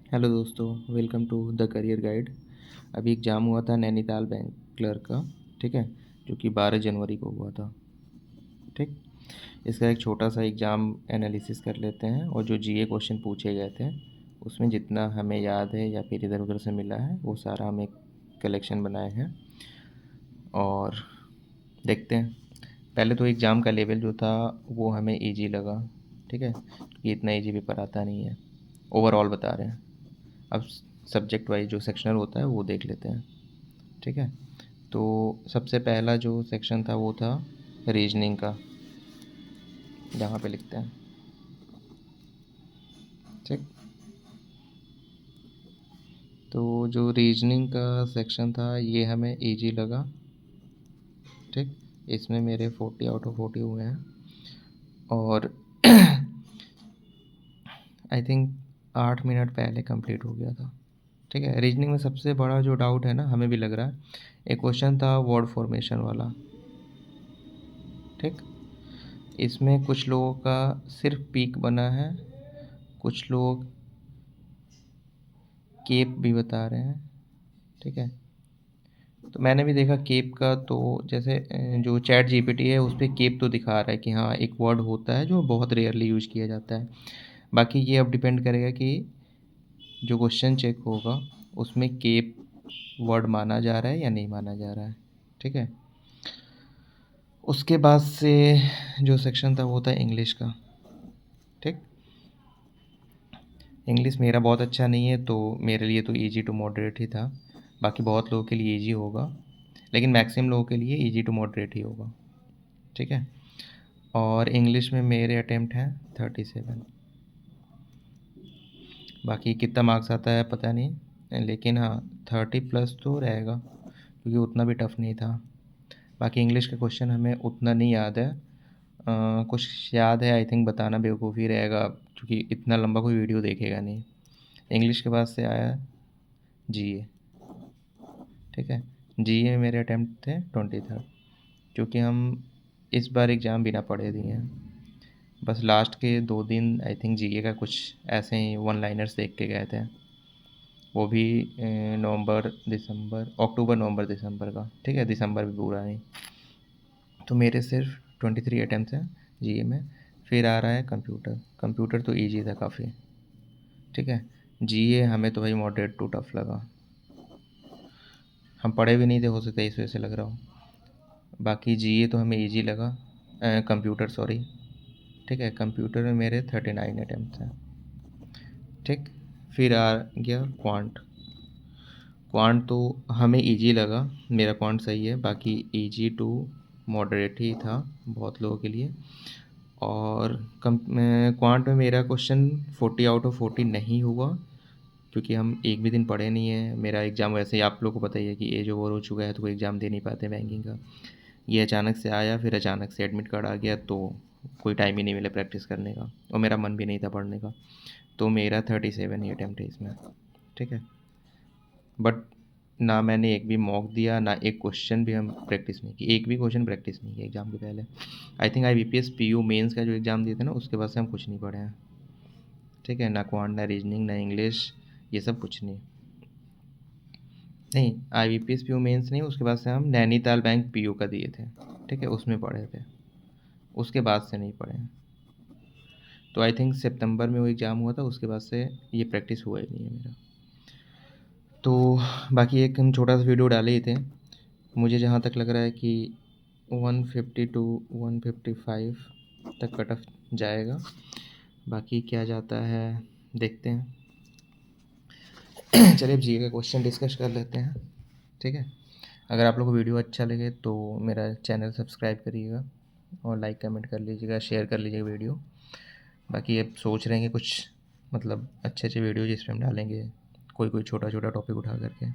Hello दोस्तों, welcome to the career guide. अभी exam हुआ था नैनीताल बैंक क्लर्क का। ठीक है, जो कि 12 जनवरी को हुआ था। ठीक, इसका एक छोटा सा एग्ज़ाम एनालिसिस कर लेते हैं और जो जीए क्वेश्चन पूछे गए थे उसमें जितना हमें याद है या फिर इधर उधर से मिला है वो सारा हम एक कलेक्शन बनाए हैं और देखते हैं। पहले तो एग्ज़ाम का लेवल जो था वो हमें इजी लगा। ठीक है, क्योंकि इतना इजी पेपर आता नहीं है। ओवरऑल बता रहे हैं। अब सब्जेक्ट वाइज जो सेक्शनल होता है वो देख लेते हैं। ठीक है, तो सबसे पहला जो सेक्शन था वो था रीजनिंग का। यहाँ पे लिखते हैं। ठीक, तो जो रीजनिंग का सेक्शन था ये हमें इजी लगा। ठीक, इसमें मेरे 40 आउट ऑफ 40 हुए हैं और आई थिंक 8 मिनट पहले कंप्लीट हो गया था। ठीक है, रीजनिंग में सबसे बड़ा जो डाउट है ना, हमें भी लग रहा है, एक क्वेश्चन था वर्ड फॉर्मेशन वाला। ठीक, इसमें कुछ लोगों का सिर्फ पीक बना है, कुछ लोग केप भी बता रहे हैं। ठीक है, तो मैंने भी देखा केप का, तो जैसे जो चैट जीपीटी है उस पर केप तो दिखा रहा है कि हाँ एक वर्ड होता है जो बहुत रेयरली यूज किया जाता है। बाकी ये अब डिपेंड करेगा कि जो क्वेश्चन चेक होगा उसमें केप वर्ड माना जा रहा है या नहीं माना जा रहा है। ठीक है, उसके बाद से जो सेक्शन था वो था इंग्लिश का। ठीक, इंग्लिश मेरा बहुत अच्छा नहीं है तो मेरे लिए तो इजी टू मॉडरेट ही था। बाकी बहुत लोगों के लिए इजी होगा, लेकिन मैक्सिमम लोगों के लिए इजी टू मॉडरेट ही होगा। ठीक है, और इंग्लिश में मेरे अटेम्प्ट हैं 37। बाकी कितना मार्क्स आता है पता नहीं, लेकिन हाँ 30+ तो रहेगा क्योंकि उतना भी टफ़ नहीं था। बाकी इंग्लिश का क्वेश्चन हमें उतना नहीं याद है। कुछ याद है, आई थिंक बताना बेवकूफ़ी रहेगा क्योंकि इतना लंबा कोई वीडियो देखेगा नहीं। इंग्लिश के बाद से आया जीए। ठीक है, जीए में मेरे अटेम्प्ट थे 23, क्योंकि हम इस बार एग्ज़ाम बिना पढ़े दिए हैं। बस लास्ट के 2 दिन आई थिंक जीए का कुछ ऐसे ही वन लाइनर्स देख के गए थे, वो भी नवंबर दिसंबर अक्टूबर नवंबर दिसंबर का। ठीक है, दिसंबर भी पूरा नहीं। तो मेरे सिर्फ 23 अटैम्प्ट हैं जीए में। फिर आ रहा है कंप्यूटर। कंप्यूटर तो ईजी था काफ़ी। ठीक है, जीए हमें तो भाई मॉडरेट टू टफ लगा। हम पढ़े भी नहीं थे, हो सकता है इस वजह से लग रहा हो। बाकी जीए तो हमें इजी लगा, कंप्यूटर सॉरी। ठीक है, कंप्यूटर में मेरे 39 अटैम्प्ट हैं। ठीक, फिर आ गया क्वांट। क्वांट तो हमें इजी लगा, मेरा क्वांट सही है। बाकी इजी टू मॉडरेट ही था बहुत लोगों के लिए। और क्वांट में मेरा क्वेश्चन 40 आउट ऑफ 40 नहीं हुआ क्योंकि हम एक भी दिन पढ़े नहीं है। मेरा एग्ज़ाम वैसे ही आप लोगों को पता ही है कि एज ओवर हो चुका है तो कोई एग्ज़ाम दे नहीं पाते बैंकिंग का। ये अचानक से आया, फिर अचानक से एडमिट कार्ड आ गया, तो कोई टाइम ही नहीं मिला प्रैक्टिस करने का और मेरा मन भी नहीं था पढ़ने का। तो मेरा 37 ही अटैम्प्ट है इसमें। ठीक है, बट ना मैंने एक भी मॉक दिया, ना एक क्वेश्चन भी हम प्रैक्टिस नहीं की, एक भी क्वेश्चन प्रैक्टिस नहीं किया एग्ज़ाम के पहले। I think IBPS PU mains का जो एग्ज़ाम दिए थे ना उसके बाद से हम कुछ नहीं पढ़े हैं। ठीक है, ना क्वांट, ना रीजनिंग, ना इंग्लिश, ये सब कुछ नहीं। नहीं, IBPS PU मेंस नहीं, उसके बाद से हम नैनीताल बैंक PU का दिए थे। ठीक है, उसमें पढ़े थे, उसके बाद से नहीं पढ़े हैं। तो आई थिंक सितंबर में वो एग्ज़ाम हुआ था, उसके बाद से ये प्रैक्टिस हुआ ही नहीं है मेरा। तो बाकी एक हम छोटा सा वीडियो डाले ही थे। मुझे जहाँ तक लग रहा है कि 150 टू 155 तक कट ऑफ जाएगा। बाकी क्या जाता है देखते हैं। चलिए अब जीए का क्वेश्चन डिस्कस कर लेते हैं। ठीक है, अगर आप लोग को वीडियो अच्छा लगे तो मेरा चैनल सब्सक्राइब करिएगा और लाइक कमेंट कर लीजिएगा, शेयर कर लीजिएगा वीडियो। बाकी अब सोच रहे हैं कि कुछ मतलब अच्छे अच्छे वीडियो जिसमें हम डालेंगे कोई कोई छोटा छोटा टॉपिक उठा करके।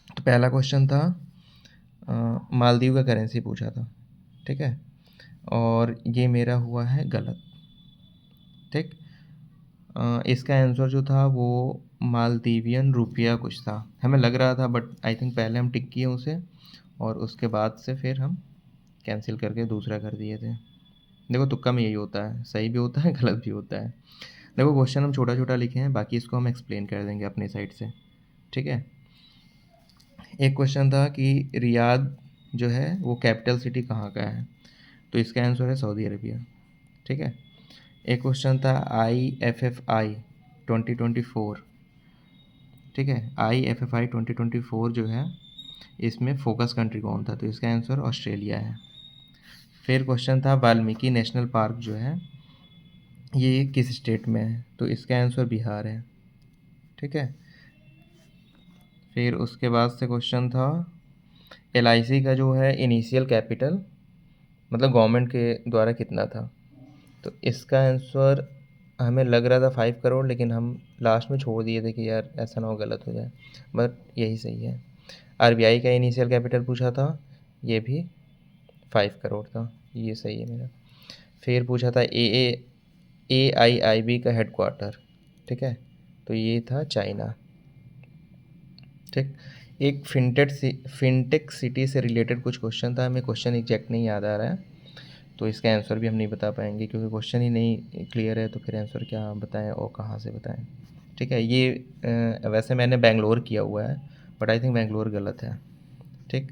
तो पहला क्वेश्चन था मालदीव का करेंसी पूछा था। ठीक है, और ये मेरा हुआ है गलत। ठीक, इसका आंसर जो था वो मालदीवियन रुपया कुछ था, हमें लग रहा था, बट आई थिंक पहले हम टिक किए उसे और उसके बाद से फिर हम कैंसिल करके दूसरा कर दिए थे। देखो तुक्का में यही होता है, सही भी होता है गलत भी होता है। देखो क्वेश्चन हम छोटा छोटा लिखे हैं, बाकी इसको हम एक्सप्लेन कर देंगे अपनी साइड से, ठीक है। एक क्वेश्चन था कि रियाद जो है वो कैपिटल सिटी कहाँ का है, तो इसका आंसर है सऊदी अरेबिया, ठीक है। एक क्वेश्चन था IFFI 2024, ठीक है। IFFI 2024 जो है इसमें फोकस कंट्री कौन था, तो इसका आंसर ऑस्ट्रेलिया है। फिर क्वेश्चन था वाल्मीकि नेशनल पार्क जो है ये किस स्टेट में है, तो इसका आंसर बिहार है, ठीक है। फिर उसके बाद से क्वेश्चन था LIC का जो है इनिशियल कैपिटल मतलब गवर्नमेंट के द्वारा कितना था, तो इसका आंसर हमें लग रहा था 5 करोड़, लेकिन हम लास्ट में छोड़ दिए थे कि यार ऐसा ना हो गलत हो जाए, बट यही सही है। RBI का इनिशियल कैपिटल पूछा था, ये भी 5 करोड़ था, ये सही है मेरा। फिर पूछा था AIIB का हेडक्वार्टर, ठीक है, तो ये था चाइना, ठीक। एक फिनटेक सिटी से रिलेटेड कुछ क्वेश्चन था, हमें क्वेश्चन एग्जैक्ट नहीं याद आ रहा है, तो इसका आंसर भी हम नहीं बता पाएंगे क्योंकि क्वेश्चन ही नहीं क्लियर है, तो फिर आंसर क्या बताएं और कहाँ से बताएं, ठीक है। ये वैसे मैंने बेंगलोर किया हुआ है, बट आई थिंक बेंगलोर गलत है, ठीक।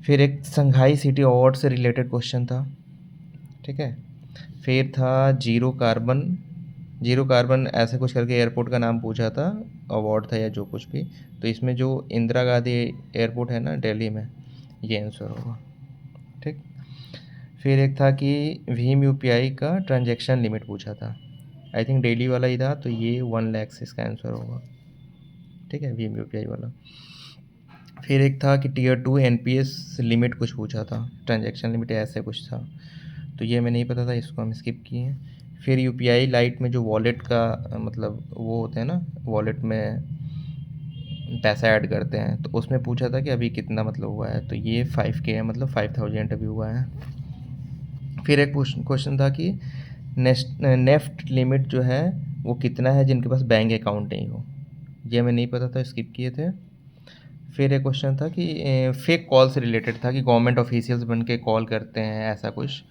फिर एक संघाई सिटी अवार्ड से रिलेटेड क्वेश्चन था, ठीक है। फिर था जीरो कार्बन ऐसे कुछ करके एयरपोर्ट का नाम पूछा था, अवार्ड था या जो कुछ भी, तो इसमें जो इंदिरा गांधी एयरपोर्ट है ना दिल्ली में, ये आंसर होगा, ठीक। फिर एक था कि भीम UPI का ट्रांजैक्शन लिमिट पूछा था, आई थिंक डेली वाला ही था, तो ये 1 लाख इसका आंसर होगा, ठीक है, भीम UPI वाला। फिर एक था कि Tier 2 NPS लिमिट कुछ पूछा था, ट्रांजैक्शन लिमिट ऐसे कुछ था, तो ये हमें नहीं पता था, इसको हम स्किप किए हैं। फिर UPI लाइट में जो वॉलेट का मतलब वो होते हैं ना, वॉलेट में पैसा ऐड करते हैं, तो उसमें पूछा था कि अभी कितना मतलब हुआ है, तो ये 5K है, मतलब 5000 अभी हुआ है। फिर एक क्वेश्चन था कि नेफ्ट लिमिट जो है वो कितना है जिनके पास बैंक अकाउंट नहीं हो, ये हमें नहीं पता था, स्किप किए थे। फिर एक क्वेश्चन था कि फेक कॉल से रिलेटेड था कि गवर्नमेंट ऑफिशियल्स बन के कॉल करते हैं ऐसा कुछ,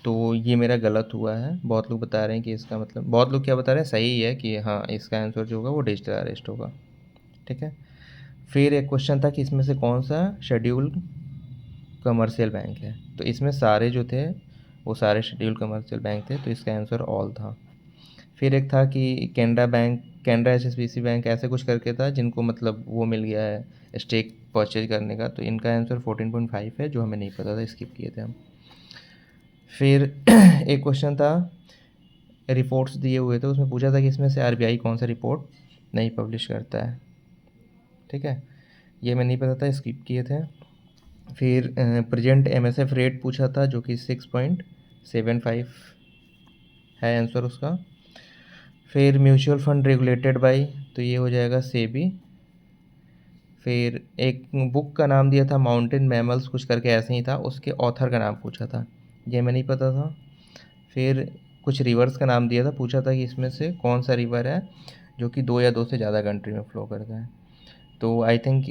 तो ये मेरा गलत हुआ है। बहुत लोग बता रहे हैं कि इसका मतलब, बहुत लोग क्या बता रहे हैं, सही है कि हाँ इसका आंसर जो होगा वो डिजिटल अरेस्ट होगा, ठीक है। फिर एक क्वेश्चन था कि इसमें से कौन सा शेड्यूल कमर्शियल बैंक है, तो इसमें सारे जो थे वो सारे शेड्यूल कमर्शियल बैंक थे, तो इसका आंसर ऑल था। फिर एक था कि कैनरा HSBC बैंक ऐसे कुछ करके था जिनको मतलब वो मिल गया है स्टेक परचेज करने का, तो इनका आंसर 14.5 है, जो हमें नहीं पता था, स्किप किए थे हम। फिर एक क्वेश्चन था रिपोर्ट्स दिए हुए थे, उसमें पूछा था कि इसमें से RBI कौन सा रिपोर्ट नहीं पब्लिश करता है, ठीक है, ये मैं नहीं पता था, स्किप किए थे। फिर प्रेजेंट MSF रेट पूछा था जो कि 6.75 है आंसर उसका। फिर म्यूचुअल फंड रेगुलेटेड बाय, तो ये हो जाएगा सेबी। फिर एक बुक का नाम दिया था माउंटेन मैमल्स कुछ करके ऐसे ही था, उसके ऑथर का नाम पूछा था, ये मैं नहीं पता था। फिर कुछ रिवर्स का नाम दिया था, पूछा था कि इसमें से कौन सा रिवर है जो कि 2 या 2 से ज़्यादा कंट्री में फ़्लो करता है, तो आई थिंक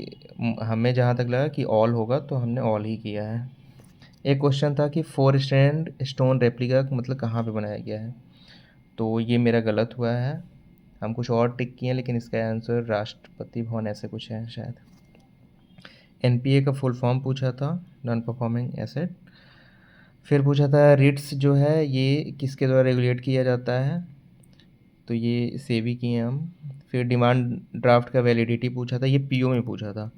हमें जहाँ तक लगा कि ऑल होगा, तो हमने ऑल ही किया है। एक क्वेश्चन था कि 4 स्टैंड स्टोन रेप्लिका मतलब कहाँ पे बनाया गया है, तो ये मेरा गलत हुआ है, हम कुछ और टिक किए हैं, लेकिन इसका आंसर राष्ट्रपति भवन ऐसे कुछ है शायद। NPA का फुल फॉर्म पूछा था, नॉन परफॉर्मिंग एसेट। फिर पूछा था रिट्स जो है ये किसके द्वारा रेगुलेट किया जाता है, तो ये सेबी किए हैं हम। फिर डिमांड ड्राफ्ट का वैलिडिटी पूछा था, ये PO में पूछा था,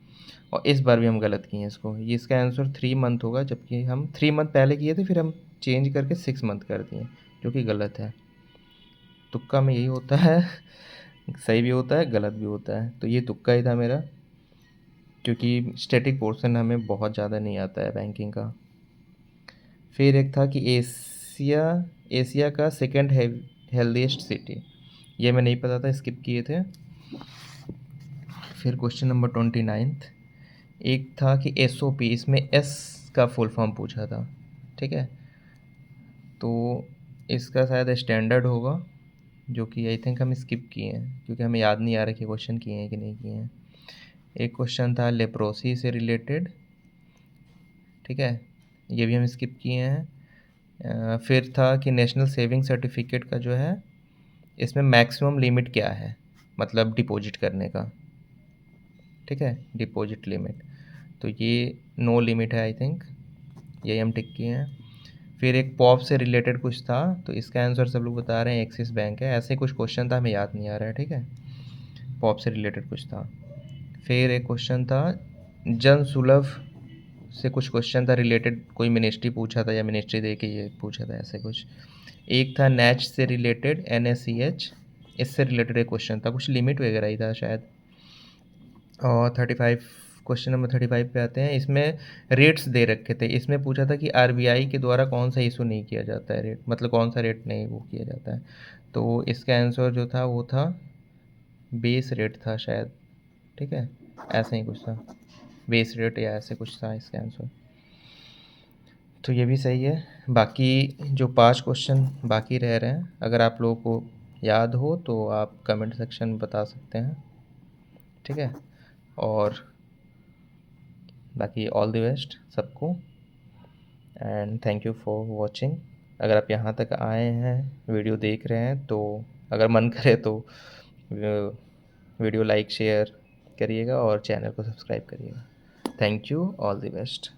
और इस बार भी हम गलत किए हैं इसको, ये इसका आंसर 3 मंथ होगा, जबकि हम 3 मंथ पहले किए थे, फिर हम चेंज करके 6 मंथ कर दिए, जो कि गलत है। तुक्का में यही होता है सही भी होता है गलत भी होता है, तो ये तुक्का ही था मेरा, क्योंकि स्टैटिक पोर्शन हमें बहुत ज़्यादा नहीं आता है बैंकिंग का। फिर एक था कि एशिया का सेकंड हेल्दीएस्ट सिटी, ये मैं नहीं पता था, स्किप किए थे। फिर क्वेश्चन नंबर 29, एक था कि SOP, इसमें S का फुल फॉर्म पूछा था, ठीक है, तो इसका शायद स्टैंडर्ड होगा, जो कि आई थिंक हम स्किप किए हैं क्योंकि हमें याद नहीं आ रहा कि क्वेश्चन किए हैं कि नहीं किए हैं। एक क्वेश्चन था लेप्रोसी से रिलेटेड, ठीक है, ये भी हम स्किप किए हैं। फिर था कि नेशनल सेविंग सर्टिफिकेट का जो है इसमें मैक्सिमम लिमिट क्या है, मतलब डिपॉजिट करने का, ठीक है, डिपॉजिट लिमिट। तो ये नो लिमिट है आई थिंक, यही हम टिक किए हैं। फिर एक पॉप से रिलेटेड कुछ था, तो इसका आंसर सब लोग बता रहे हैं एक्सिस बैंक है, ऐसे कुछ क्वेश्चन था, हमें याद नहीं आ रहा है, ठीक है, पॉप से रिलेटेड कुछ था। फिर एक क्वेश्चन था जन सुलभ से, कुछ क्वेश्चन था रिलेटेड, कोई मिनिस्ट्री पूछा था या मिनिस्ट्री दे के ये पूछा था ऐसे कुछ। एक था नैच से रिलेटेड, NaCH, इससे रिलेटेड एक क्वेश्चन था, कुछ लिमिट वगैरह ही था शायद। और 35, क्वेश्चन नंबर 35 पे आते हैं। इसमें रेट्स दे रखे थे, इसमें पूछा था कि RBI के द्वारा कौन सा इशू नहीं किया जाता है रेट, मतलब कौन सा रेट नहीं वो किया जाता है। तो इसका आंसर जो था वो था बेस रेट था शायद, ठीक है, ऐसे ही कुछ था, बेस रेट या ऐसे कुछ था इसका आंसर। तो ये भी सही है। बाकी जो 5 क्वेश्चन बाकी रह रहे हैं, अगर आप लोगों को याद हो तो आप कमेंट सेक्शन में बता सकते हैं, ठीक है। और बाकी ऑल द बेस्ट सबको, and thank you for watching. अगर आप यहाँ तक आए हैं, वीडियो देख रहे हैं, तो अगर मन करे तो वीडियो लाइक शेयर करिएगा और चैनल को सब्सक्राइब करिएगा। Thank you, all the best.